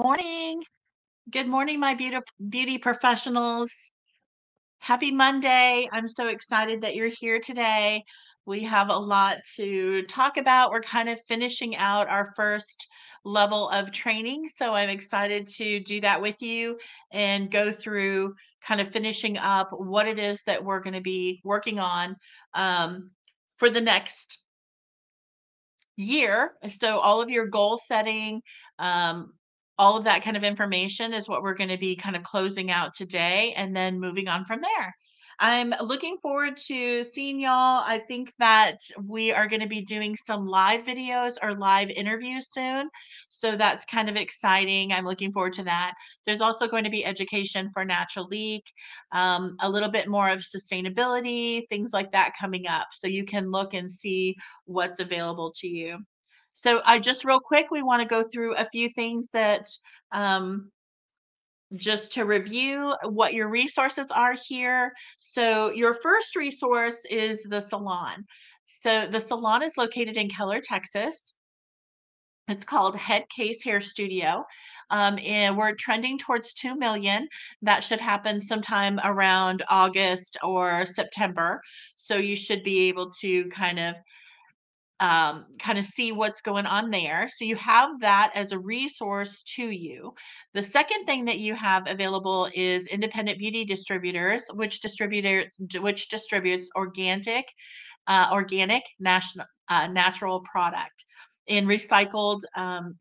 morning. Good morning, my beauty professionals. Happy Monday. I'm so excited that you're here today. We have a lot to talk about. We're kind of finishing out our first level of training. So I'm excited to do that with you and go through kind of finishing up what it is that we're going to be working on um, for the next year. So all of your goal setting, um, all of that kind of information is what we're going to be kind of closing out today and then moving on from there. I'm looking forward to seeing y'all. I think that we are going to be doing some live videos or live interviews soon. So that's kind of exciting. I'm looking forward to that. There's also going to be education for natural leak, a little bit more of sustainability, things like that coming up. So you can look and see what's available to you. So I just real quick, we want to go through a few things that um, just to review what your resources are here. So your first resource is the salon. So the salon is located in Keller, Texas. It's called Head Case Hair Studio. And we're trending towards 2 million. That should happen sometime around August or September. So you should be able to kind of see what's going on there. So you have that as a resource to you. The second thing that you have available is independent beauty distributors, which distributes organic national natural product in recycled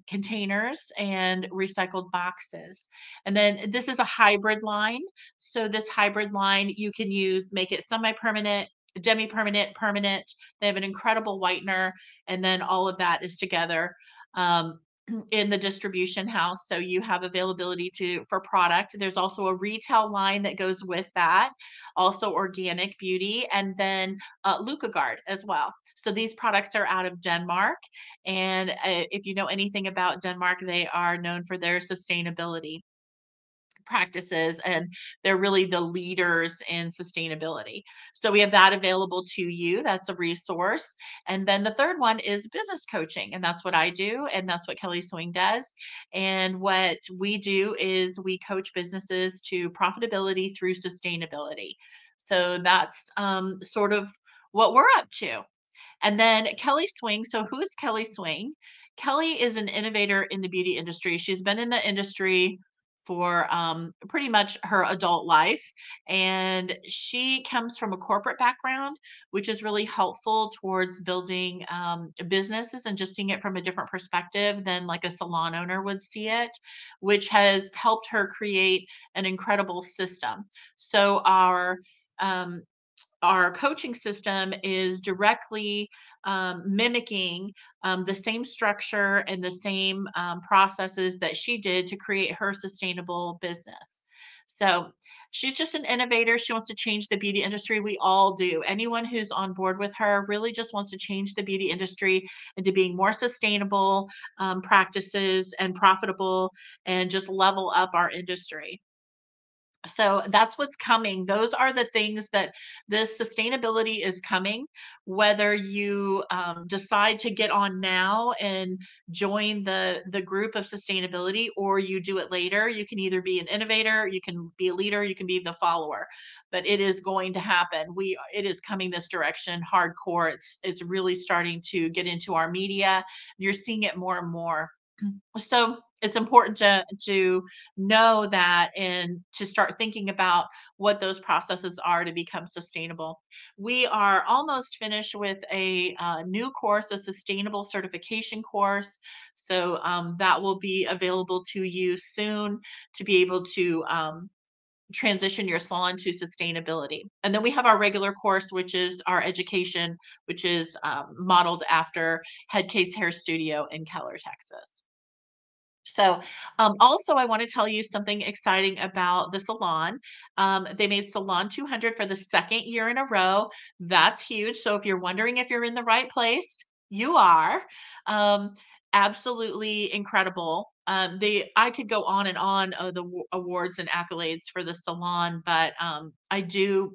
containers and recycled boxes. And then this is a hybrid line. So this hybrid line you can use, make it semi-permanent, demi-permanent, permanent. They have an incredible whitener, and then all of that is together. Um, in the distribution house, so you have availability to for product. There's also a retail line that goes with that, also organic beauty, and then Lucagard as well. So these products are out of Denmark, and if you know anything about Denmark, they are known for their sustainability practices, and they're really the leaders in sustainability. So we have that available to you. That's a resource. And then the third one is business coaching, and that's what I do, and that's what Kelly Swing does. And what we do is we coach businesses to profitability through sustainability. So that's sort of what we're up to. And then Kelly Swing. So who is Kelly Swing? Kelly is an innovator in the beauty industry. She's been in the industry for pretty much her adult life. And she comes from a corporate background, which is really helpful towards building businesses and just seeing it from a different perspective than like a salon owner would see it, which has helped her create an incredible system. So um, our coaching system is directly mimicking the same structure and the same processes that she did to create her sustainable business. So she's just an innovator. She wants to change the beauty industry. We all do. Anyone who's on board with her really just wants to change the beauty industry into being more sustainable practices and profitable and just level up our industry. So that's what's coming. Those are the things that this sustainability is coming. Whether you decide to get on now and join the group of sustainability, or you do it later, you can either be an innovator, you can be a leader, you can be the follower. But it is going to happen. It is coming this direction hardcore. It's really starting to get into our media. You're seeing it more and more. So it's important to know that and to start thinking about what those processes are to become sustainable. We are almost finished with a new course, a sustainable certification course. So that will be available to you soon to be able to transition your salon to sustainability. And then we have our regular course, which is our education, which is modeled after Headcase Hair Studio in Keller, Texas. So, also, I want to tell you something exciting about the salon. They made Salon 200 for the second year in a row. That's huge. So, if you're wondering if you're in the right place, you are. Um, Absolutely incredible. I could go on and on of the awards and accolades for the salon, but I do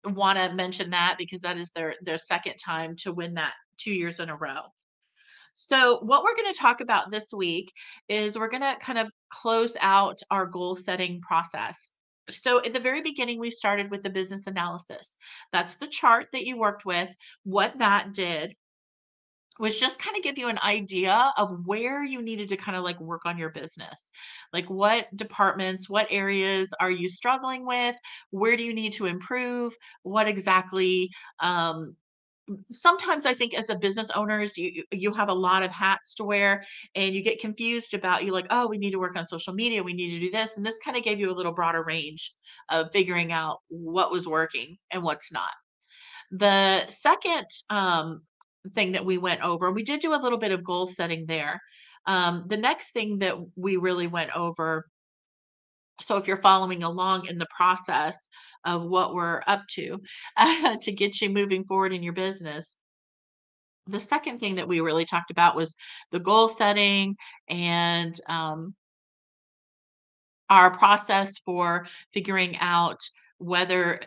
want to mention that because that is their second time to win that 2 years in a row. So, what we're going to talk about this week is we're going to kind of close out our goal setting process. So, at the very beginning, we started with the business analysis. That's the chart that you worked with. What that did was just kind of give you an idea of where you needed to kind of like work on your business. Like, what departments, what areas are you struggling with? Where do you need to improve? What exactly um, sometimes I think as a business owners, you have a lot of hats to wear and you get confused about you like, oh, we need to work on social media, we need to do this. And this kind of gave you a little broader range of figuring out what was working and what's not. The second thing that we went over, we did do a little bit of goal setting there. The next thing that we really went over, so if you're following along in the process of what we're up to to get you moving forward in your business, the second thing that we really talked about was the goal setting and our process for figuring out whether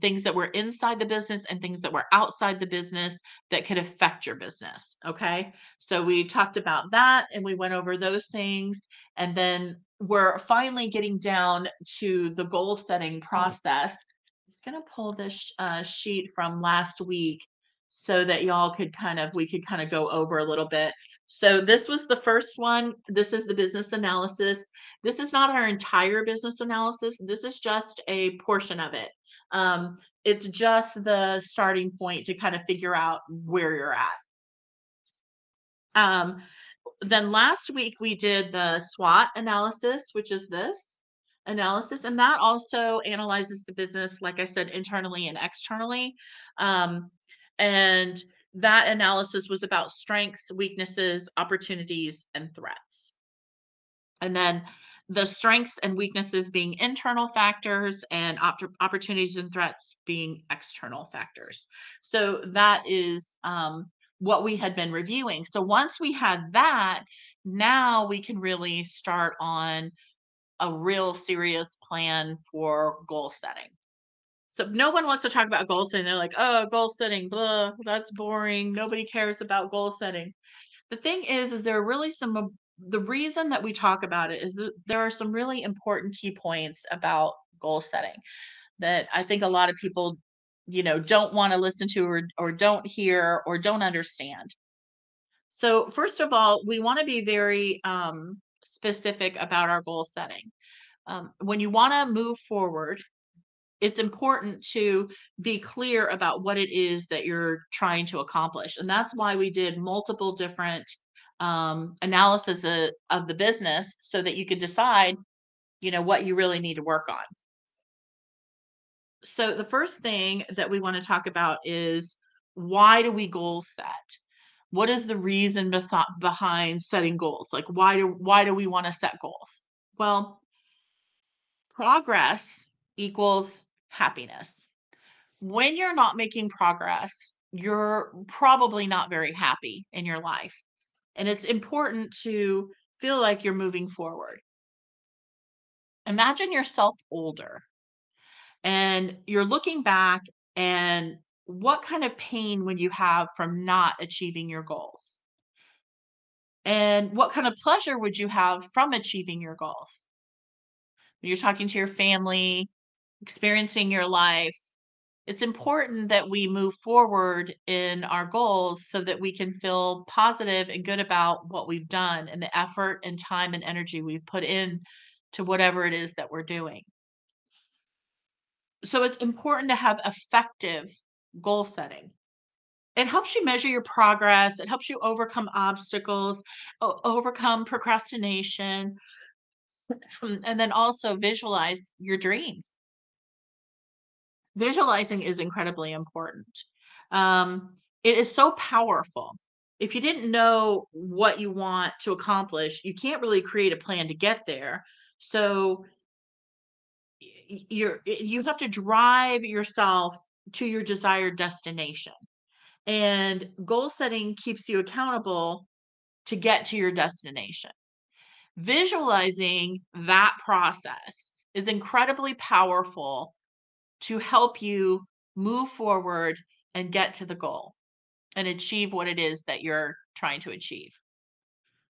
things that were inside the business and things that were outside the business that could affect your business. Okay. So we talked about that and we went over those things. And then we're finally getting down to the goal setting process. I'm going to pull this sheet from last week so that y'all could we could kind of go over a little bit. So this was the first one. This is the business analysis. This is not our entire business analysis. This is just a portion of it. It's just the starting point to kind of figure out where you're at. Um, then last week we did the SWOT analysis, which is this analysis, and that also analyzes the business, like I said, internally and externally. Um, and that analysis was about strengths, weaknesses, opportunities, and threats. And then the strengths and weaknesses being internal factors and opportunities and threats being external factors. So that is what we had been reviewing. So once we had that, now we can really start on a real serious plan for goal setting. So no one wants to talk about goal setting. They're like, oh, goal setting, blah, that's boring. Nobody cares about goal setting. The thing is there are really some of the reason that we talk about it is that there are some really important key points about goal setting that I think a lot of people, don't want to listen to or don't hear or don't understand. So first of all, we want to be very specific about our goal setting. When you want to move forward, it's important to be clear about what it is that you're trying to accomplish. And that's why we did multiple different analysis of the business so that you could decide, what you really need to work on. So the first thing that we want to talk about is why do we goal set? What is the reason behind setting goals? Like why do we want to set goals? Well, progress equals happiness. When you're not making progress, you're probably not very happy in your life. And it's important to feel like you're moving forward. Imagine yourself older and you're looking back and what kind of pain would you have from not achieving your goals? And what kind of pleasure would you have from achieving your goals? You're talking to your family, experiencing your life. It's important that we move forward in our goals so that we can feel positive and good about what we've done and the effort and time and energy we've put in to whatever it is that we're doing. So it's important to have effective goal setting. It helps you measure your progress, it helps you overcome obstacles, overcome procrastination, and then also visualize your dreams. Visualizing is incredibly important. It is so powerful. If you didn't know what you want to accomplish, you can't really create a plan to get there. So you have to drive yourself to your desired destination. And goal setting keeps you accountable to get to your destination. Visualizing that process is incredibly powerful to help you move forward and get to the goal and achieve what it is that you're trying to achieve.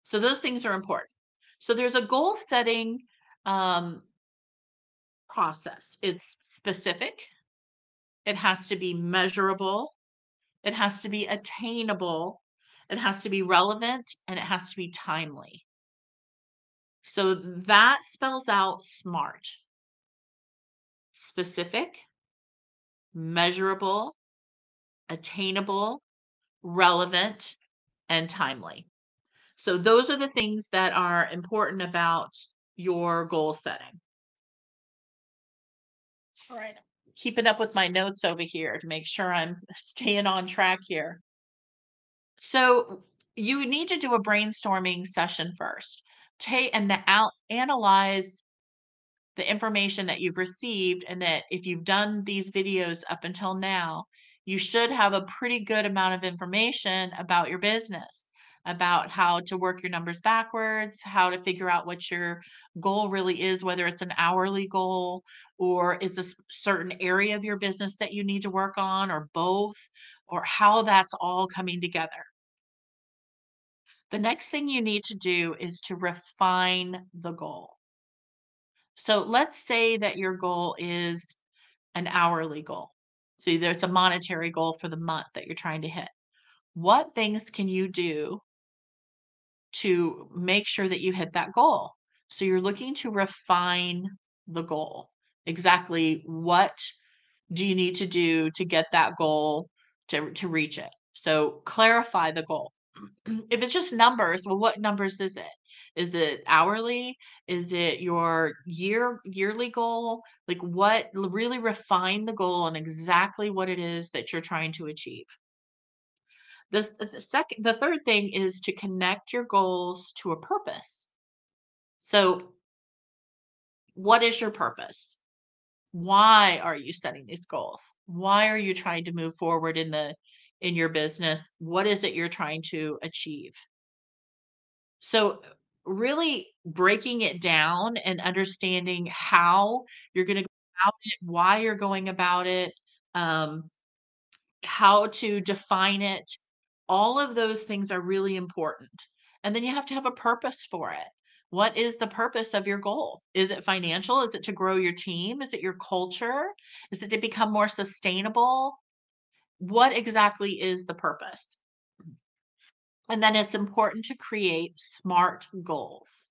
So those things are important. So there's a goal setting um, process. It's specific, it has to be measurable, it has to be attainable, it has to be relevant, and it has to be timely. So that spells out SMART: specific, measurable, attainable, relevant, and timely. So those are the things that are important about your goal setting. All right. Keeping up with my notes over here to make sure I'm staying on track here. So you need to do a brainstorming session first. Take and analyze the information that you've received, and that if you've done these videos up until now, you should have a pretty good amount of information about your business, about how to work your numbers backwards, how to figure out what your goal really is, whether it's an hourly goal or it's a certain area of your business that you need to work on, or both, or how that's all coming together. The next thing you need to do is to refine the goal. So let's say that your goal is an hourly goal. So either it's a monetary goal for the month that you're trying to hit. What things can you do to make sure that you hit that goal? So you're looking to refine the goal. Exactly what do you need to do to get that goal to reach it? So clarify the goal. If it's just numbers, well, what numbers is it? Is it hourly? Is it your yearly goal? Like really refine the goal on exactly what it is that you're trying to achieve. The third thing is to connect your goals to a purpose. So what is your purpose? Why are you setting these goals? Why are you trying to move forward in your business? What is it you're trying to achieve? So, really breaking it down and understanding how you're going to go about it, why you're going about it, um, how to define it, all of those things are really important. And then you have to have a purpose for it. What is the purpose of your goal? Is it financial? Is it to grow your team? Is it your culture? Is it to become more sustainable? What exactly is the purpose? And then it's important to create SMART goals.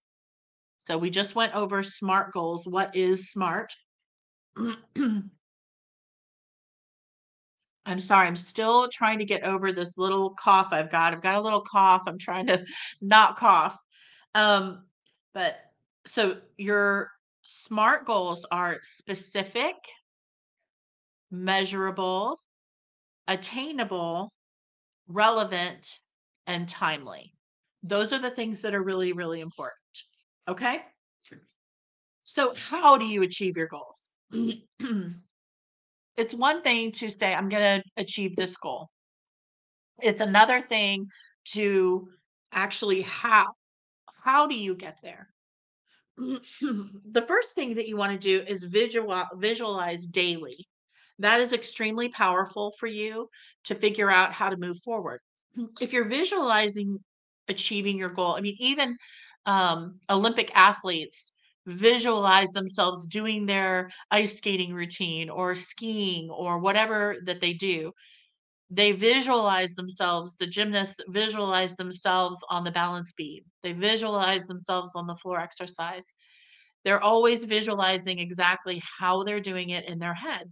So we just went over SMART goals. What is SMART? I'm sorry, I'm still trying to get over this little cough I've got. I've got a little cough. I'm trying to not cough. Um, but so your SMART goals are specific, measurable, attainable, relevant, and timely. Those are the things that are really, really important. Okay? So how do you achieve your goals? It's one thing to say, I'm going to achieve this goal. It's another thing to actually how do you get there? The first thing that you want to do is visualize daily. That is extremely powerful for you to figure out how to move forward. If you're visualizing achieving your goal, I mean, even Olympic athletes visualize themselves doing their ice skating routine or skiing or whatever that they do. They visualize themselves, the gymnasts visualize themselves on the balance beam. They visualize themselves on the floor exercise. They're always visualizing exactly how they're doing it in their head.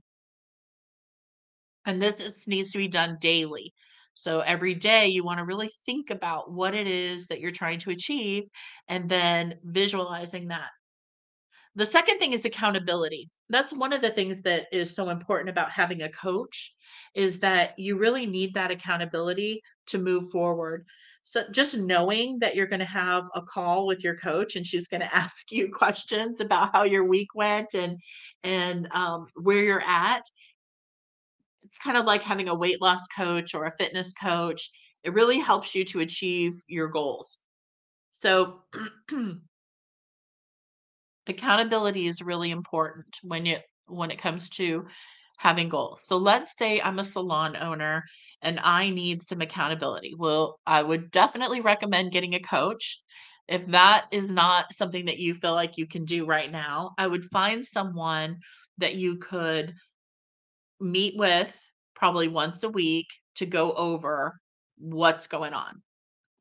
And needs to be done daily. So every day you want to really think about what it is that you're trying to achieve and then visualizing that. The second thing is accountability. That's one of the things that is so important about having a coach is that you really need that accountability to move forward. So just knowing that you're going to have a call with your coach and she's going to ask you questions about how your week went and where you're at. It's kind of like having a weight loss coach or a fitness coach. It really helps you to achieve your goals. So accountability is really important when it comes to Having goals. So let's say I'm a salon owner and I need some accountability. Well, I would definitely recommend getting a coach. If that is not something that you feel like you can do right now, I would find someone that you could meet with probably once a week to go over what's going on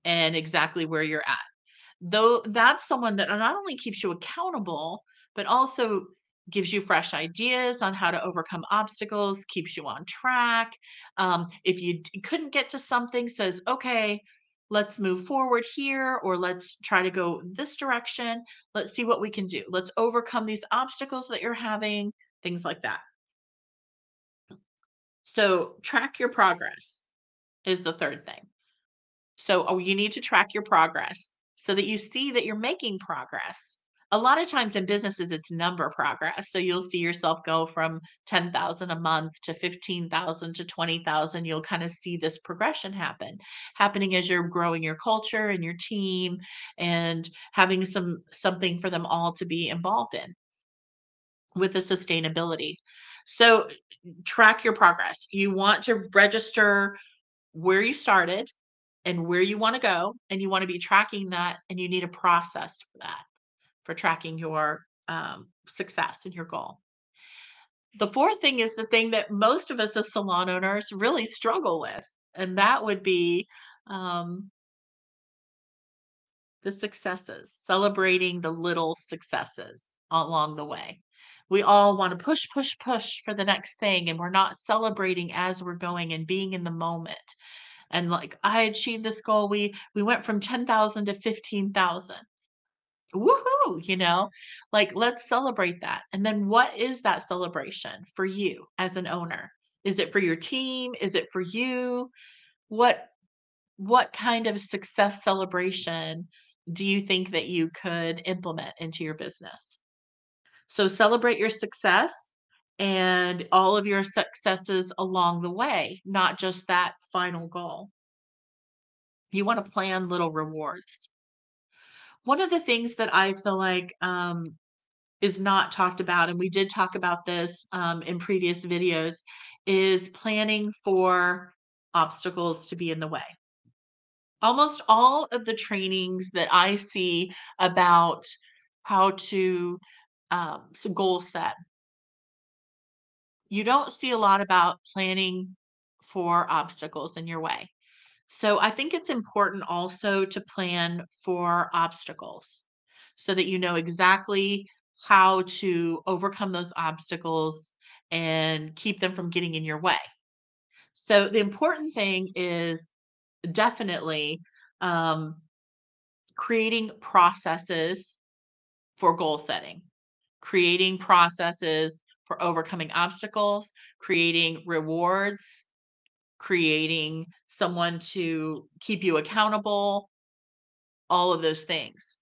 and exactly where you're at. Though that's someone that not only keeps you accountable, but also gives you fresh ideas on how to overcome obstacles, keeps you on track. If you couldn't get to something, says, okay, let's move forward here, or let's try to go this direction. Let's see what we can do. Let's overcome these obstacles that you're having, things like that. So, track your progress is the third thing. So, you need to track your progress so that you see that you're making progress. A lot of times in businesses, it's number progress. So you'll see yourself go from 10,000 a month to 15,000 to 20,000. You'll kind of see this progression happening as you're growing your culture and your team and having something for them all to be involved in with the sustainability. So track your progress. You want to register where you started and where you wanna go, and you wanna be tracking that, and you need a process for that, for tracking your, success and your goal. The fourth thing is the thing that most of us as salon owners really struggle with, and that would be, um, the successes, celebrating the little successes along the way. We all wanna push, push, push for the next thing, and we're not celebrating as we're going and being in the moment. And like, I achieved this goal. We went from 10,000 to 15,000. Woohoo, you know? Like, let's celebrate that. And then what is that celebration for you as an owner? Is it for your team? Is it for you? What what kind of success celebration do you think that you could implement into your business? So celebrate your success and all of your successes along the way, not just that final goal. You wanna plan little rewards. One of the things that I feel like, is not talked about, and we did talk about this, in previous videos, is planning for obstacles to be in the way. Almost all of the trainings that I see about how to, goal set, you don't see a lot about planning for obstacles in your way. So I think it's important also to plan for obstacles so that you know exactly how to overcome those obstacles and keep them from getting in your way. So the important thing is definitely um, creating processes for goal setting, creating processes for overcoming obstacles, creating rewards, creating someone to keep you accountable, all of those things.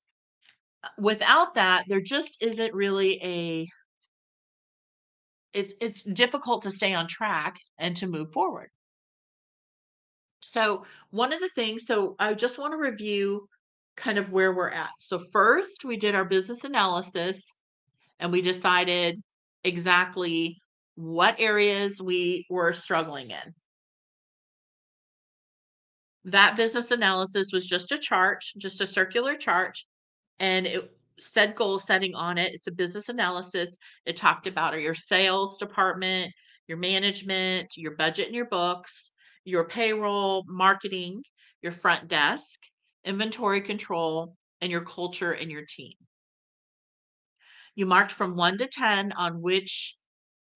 Without that, there just isn't really a it's difficult to stay on track and to move forward. So, one of the things so I just want to review kind of where we're at. So, first, we did our business analysis and we decided exactly what areas we were struggling in. That business analysis was just a chart, just a circular chart, and it said goal setting on it. It's a business analysis. It talked about your sales department, your management, your budget and your books, your payroll, marketing, your front desk, inventory control, and your culture and your team. You marked from 1 to 10 on which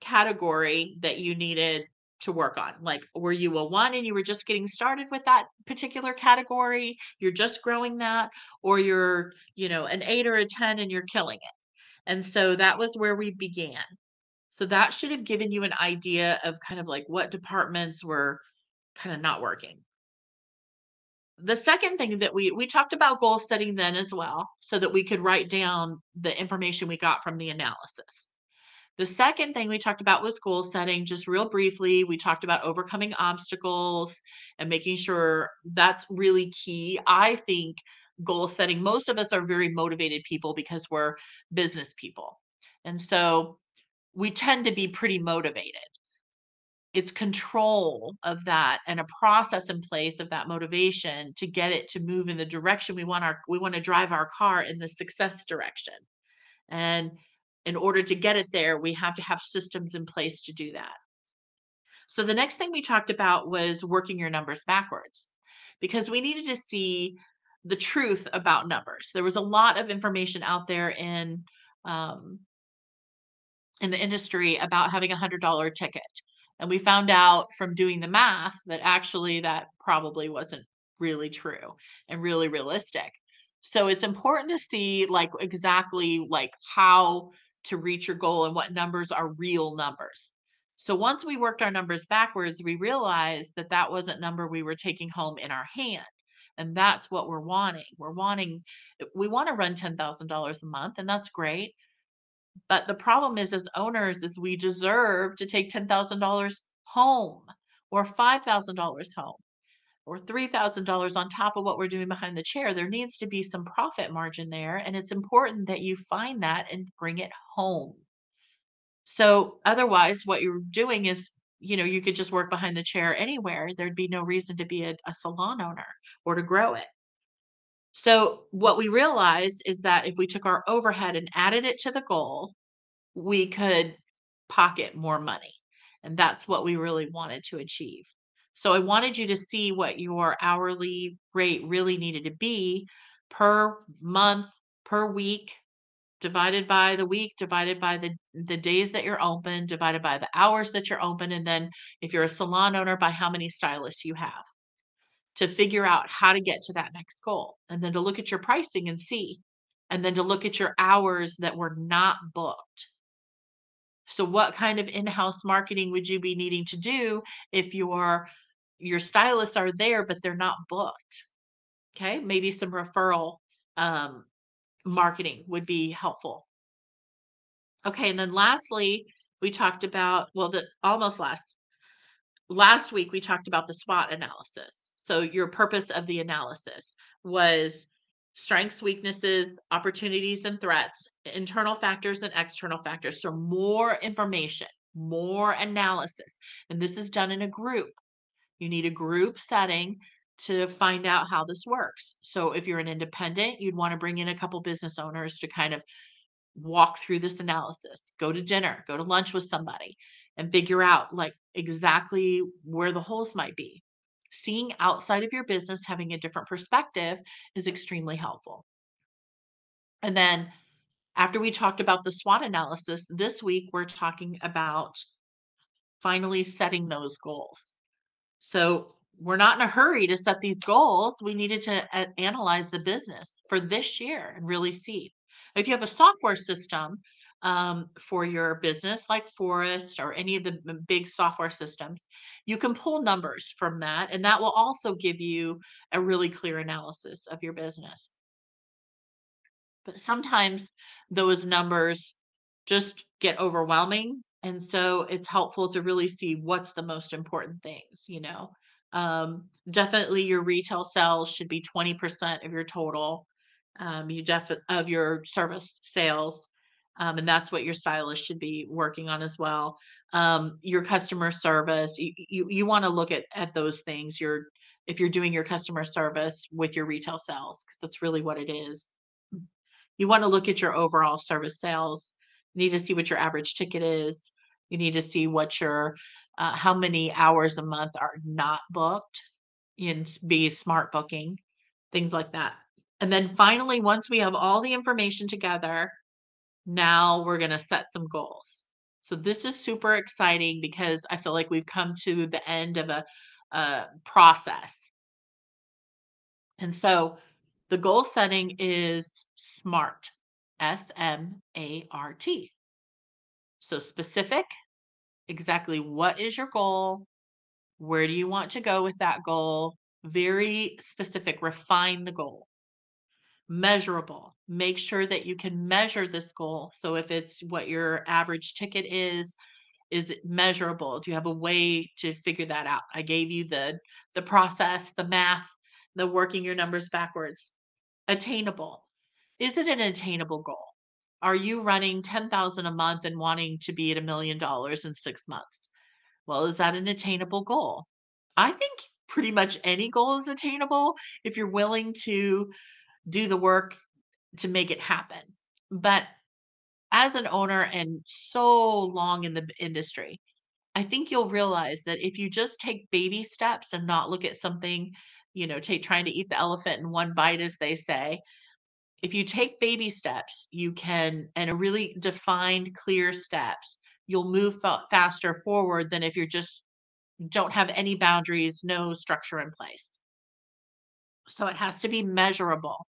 category that you needed to work on. Like, were you a 1 and you were just getting started with that particular category? You're just growing that, or you're, an 8 or a 10 and you're killing it. And so that was where we began. So that should have given you an idea of kind of like what departments were kind of not working. The second thing that we talked about goal setting then as well, so that we could write down the information we got from the analysis. The second thing we talked about was goal setting, just real briefly. We talked about overcoming obstacles and making sure that's really key. I think goal setting, most of us are very motivated people because we're business people. And so we tend to be pretty motivated. it's control of that and a process in place of that motivation to get it to move in the direction we want to drive our car in the success direction. And in order to get it there, we have to have systems in place to do that. So the next thing we talked about was working your numbers backwards because we needed to see the truth about numbers. There was a lot of information out there um, in the industry about having $100 ticket. And we found out from doing the math that actually that probably wasn't really true and really realistic. So it's important to see like exactly like how to reach your goal and what numbers are real numbers. So once we worked our numbers backwards, we realized that that wasn't number we were taking home in our hand. And that's what we're wanting. We want to run $10,000 a month, and that's great, but the problem is as owners is we deserve to take $10,000 home or $5,000 home or $3,000 on top of what we're doing behind the chair. There needs to be some profit margin there, and it's important that you find that and bring it home. So otherwise what you're doing is, you could just work behind the chair anywhere. There'd be no reason to be a salon owner or to grow it. So what we realized is that if we took our overhead and added it to the goal, we could pocket more money. And that's what we really wanted to achieve. So I wanted you to see what your hourly rate really needed to be per month, per week, divided by the week, divided by the days that you're open, divided by the hours that you're open, and then if you're a salon owner, by how many stylists you have to figure out how to get to that next goal. And then to look at your pricing and see, and then to look at your hours that were not booked. So what kind of in-house marketing would you be needing to do if your stylists are there, but they're not booked? Okay, maybe some referral um, marketing would be helpful. Okay, and then lastly, we talked about well, the almost last week we talked about the SWOT analysis. So your purpose of the analysis was strengths, weaknesses, opportunities and threats, internal factors and external factors. So more information, more analysis. And this is done in a group. You need a group setting to find out how this works. So if you're an independent, you'd want to bring in a couple business owners to kind of walk through this analysis, go to dinner, go to lunch with somebody and figure out like exactly where the holes might be. Seeing outside of your business, having a different perspective is extremely helpful. And then after we talked about the SWOT analysis, this week we're talking about finally setting those goals. So we're not in a hurry to set these goals. We needed to analyze the business for this year and really see. If you have a software system for your business, like Forest or any of the big software systems, you can pull numbers from that, and that will also give you a really clear analysis of your business. But sometimes those numbers just get overwhelming. And so it's helpful to really see what's the most important things. Definitely your retail sales should be 20% of your total, of your service sales. And that's what your stylist should be working on as well. Your customer service, you want to look at those things. If you're doing your customer service with your retail sales, because that's really what it is. You wanna look at your overall service sales. You need to see what your average ticket is. You need to see what your how many hours a month are not booked, and be smart booking, things like that. And then finally, once we have all the information together, now we're gonna set some goals. So this is super exciting because I feel like we've come to the end of a process. And so the goal setting is SMART, SMART. So specific, exactly what is your goal? Where do you want to go with that goal? Very specific, refine the goal. Measurable, make sure that you can measure this goal. So if it's what your average ticket is it measurable? Do you have a way to figure that out? I gave you the process, the math, the working your numbers backwards. Attainable. Is it an attainable goal? Are you running 10,000 a month and wanting to be at $1 million in 6 months? Well, is that an attainable goal? I think pretty much any goal is attainable if you're willing to do the work to make it happen. But as an owner and so long in the industry, I think you'll realize that if you just take baby steps and not look at something, take trying to eat the elephant in one bite, as they say. If you take baby steps, you can, and a really defined, clear steps, you'll move faster forward than if you're just don't have any boundaries, no structure in place. So it has to be measurable.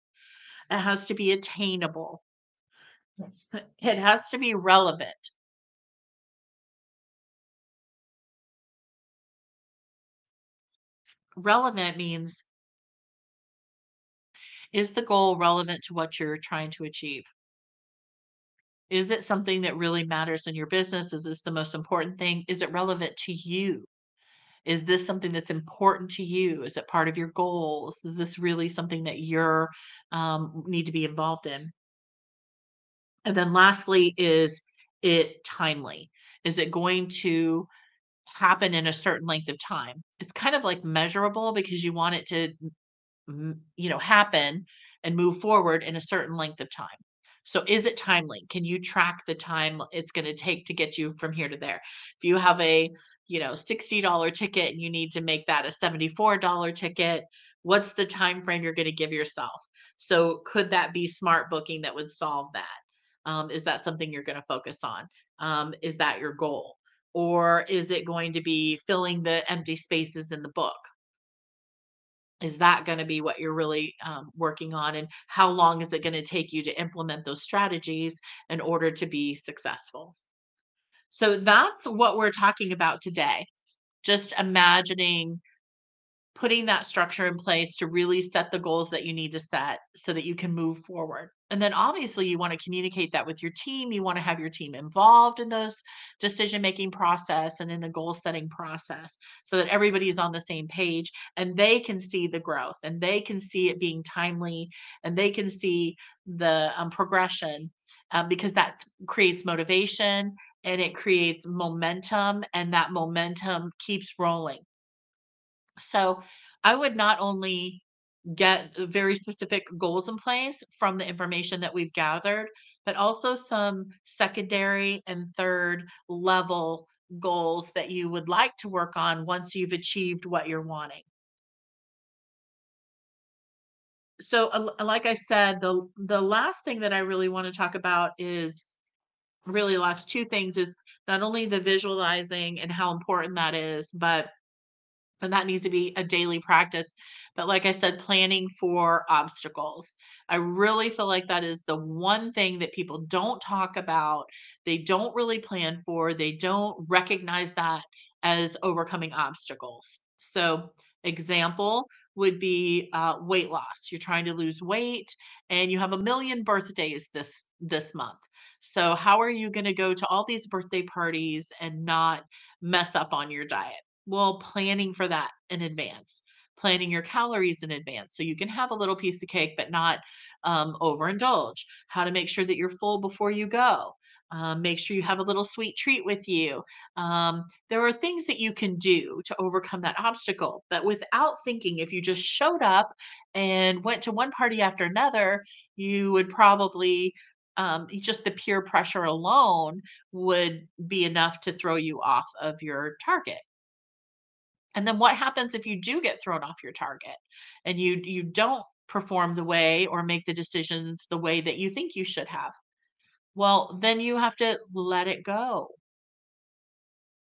It has to be attainable. It has to be relevant. Relevant means, is the goal relevant to what you're trying to achieve? Is it something that really matters in your business? Is this the most important thing? Is it relevant to you? Is this something that's important to you? Is it part of your goals? Is this really something that you're need to be involved in? And then lastly, is it timely? Is it going to happen in a certain length of time? It's kind of like measurable because you want it to happen and move forward in a certain length of time. So is it timely? Can you track the time it's going to take to get you from here to there? If you have a, $60 ticket and you need to make that a $74 ticket, what's the time frame you're going to give yourself? So could that be smart booking that would solve that? Is that something you're going to focus on? Is that your goal? Or is it going to be filling the empty spaces in the book? Is that gonna be what you're really, working on, and how long is it gonna take you to implement those strategies in order to be successful? So that's what we're talking about today. Just imagining putting that structure in place to really set the goals that you need to set so that you can move forward. And then obviously you want to communicate that with your team. You want to have your team involved in those decision making process and in the goal setting process so that everybody's on the same page and they can see the growth and they can see it being timely and they can see the progression because that creates motivation and it creates momentum and that momentum keeps rolling. So I would not only get very specific goals in place from the information that we've gathered, but also some secondary and third level goals that you would like to work on once you've achieved what you're wanting. So, like I said, the last thing that I really want to talk about is really the last two things is not only the visualizing and how important that is, but and that needs to be a daily practice. But like I said, planning for obstacles. I really feel like that is the one thing that people don't talk about. They don't really plan for, they don't recognize that as overcoming obstacles. So, example would be weight loss. You're trying to lose weight and you have a million birthdays this month. So, how are you going to go to all these birthday parties and not mess up on your diet? Well, planning for that in advance, planning your calories in advance so you can have a little piece of cake but not overindulge. How to make sure that you're full before you go. Make sure you have a little sweet treat with you. There are things that you can do to overcome that obstacle, but without thinking, if you just showed up and went to one party after another, you would probably just the peer pressure alone would be enough to throw you off of your target. And then what happens if you do get thrown off your target and you don't perform the way or make the decisions the way that you think you should have? Well, then you have to let it go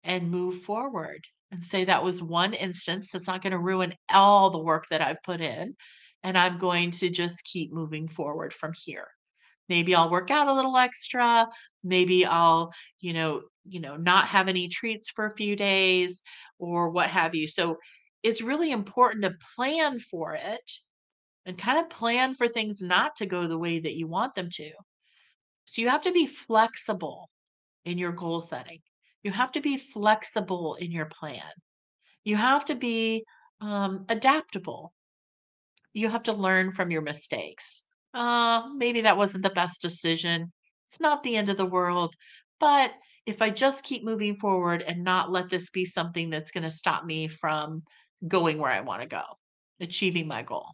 and move forward and say that was one instance that's not going to ruin all the work that I've put in and I'm going to just keep moving forward from here. Maybe I'll work out a little extra. Maybe I'll, not have any treats for a few days or what have you. So it's really important to plan for it and kind of plan for things not to go the way that you want them to. So you have to be flexible in your goal setting. You have to be flexible in your plan. You have to be adaptable. You have to learn from your mistakes. Maybe that wasn't the best decision. It's not the end of the world, But if I just keep moving forward and not let this be something that's going to stop me from going where I want to go, achieving my goal.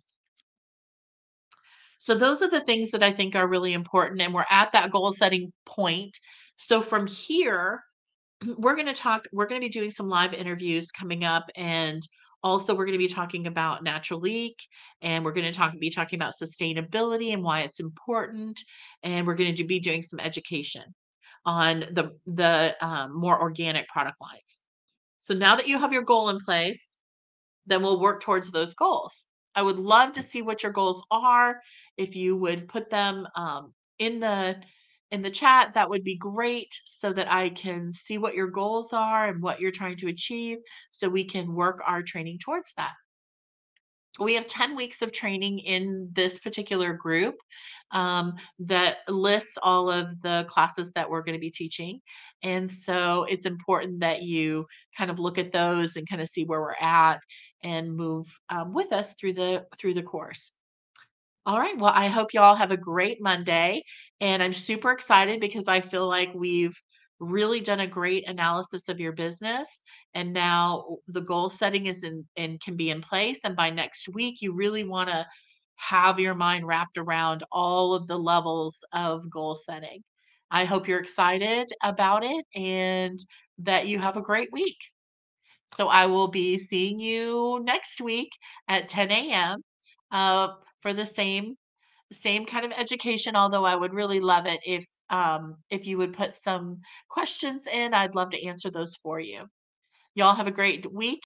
So those are the things that I think are really important. And we're at that goal setting point. So from here, we're going to be doing some live interviews coming up, and also we're going to be talking about natural leak, and we're going to be talking about sustainability and why it's important, and we're going to be doing some education on the more organic product lines. So now that you have your goal in place, then we'll work towards those goals. I would love to see what your goals are. If you would put them in the chat, that would be great, so that I can see what your goals are and what you're trying to achieve, so we can work our training towards that. We have 10 weeks of training in this particular group, that lists all of the classes that we're going to be teaching. And so it's important that you kind of look at those and kind of see where we're at and move with us through the course. All right. Well, I hope you all have a great Monday. And I'm super excited because I feel like we've really done a great analysis of your business. And now the goal setting is in and can be in place. And by next week, you really want to have your mind wrapped around all of the levels of goal setting. I hope you're excited about it and that you have a great week. So I will be seeing you next week at 10 a.m. For the same kind of education, although I would really love it if you would put some questions in. I'd love to answer those for you. Y'all have a great week.